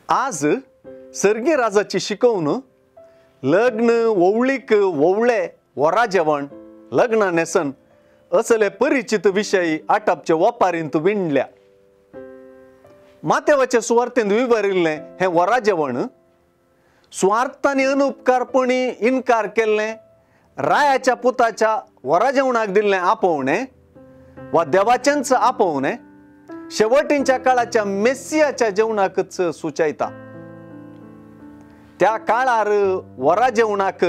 आज सर्गी राजाची शिकवण लग्न ओवळीक ओवळे वरा जेवण लग्न नेसन असले परिचित विषय आटापचे वापारींत विणल्या. मातेवाच्या सुवार्थेंत विवरिल्ले हे वरा जेवण स्वार्थांनी अनुपकारपणी इन्कार केल्ले रायाच्या पुताच्या वरा जेवणाक दिल्ले आपोवणे वा देवाचेंच आपोवणे शेवटींच्या काळाच्या मेस्सियाच्या जेवणाकच सुचयता. त्या काळार वरा जेवणाक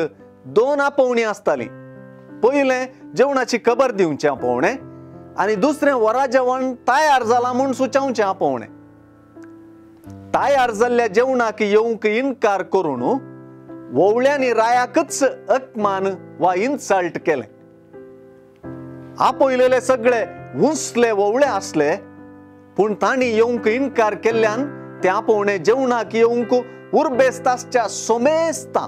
दोन आपोवणी आसताली. पहिले जेवणाची खबर दिवचे आपोवणे आणि दुसरे वरा जेवण तयार जाला म्हूण सुचवचे आपोवणे. तयार जाल्ल्या जेवणाक येवंक इन्कार करून वोवळ्यांनी रायाकच अपमान वा इन्सल्ट केले. आपयलेले सगळे उंचले वोवळे आसले पूण तांणी येवंक इन्कार केल्ल्यान ते आपोवणे जेवणाक येवंक उर्बेस्तासच्या सोमेस्ता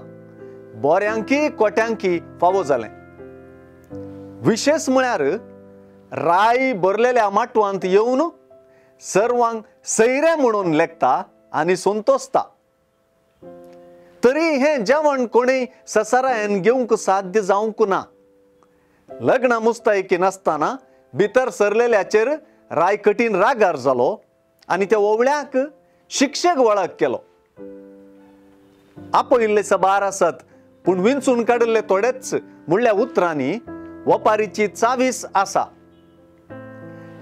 बऱ्यांकी कोट्यांकी फावो जालें. विशेष म्हळ्यार राय भरलेल्या माटवांत येवन सर्वांक सैरे म्हणून लेखता आनी संतोसता. तरी हे जेवण कोणी ससारायन घेवंक साध्य जावंक ना. लग्न मुस्तायकी नासतना भितर सरलेल्याचेर राय कठीण रागार जालो आनी त्या ओवळ्याक शिक्षेक वळख केलो. आपयल्ले सबार आसत पूण विंचून काडिल्ले थोडेच म्हणल्या उतरांनी वपारीची चावीस आसा.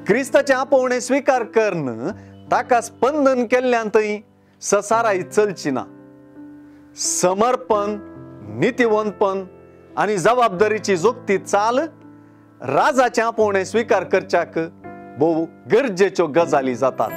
क्रिस्ताचे आपोवणे स्वीकार करन ताका स्पंदन केल्ल्यांतय ससाराई चलची ना. समर्पण नितीवंतपण आनी जबाबदारीची जोगती चाल राजाचे आपोवणे स्वीकार करच्याक भोव गरजेच्यो गजाली जातात.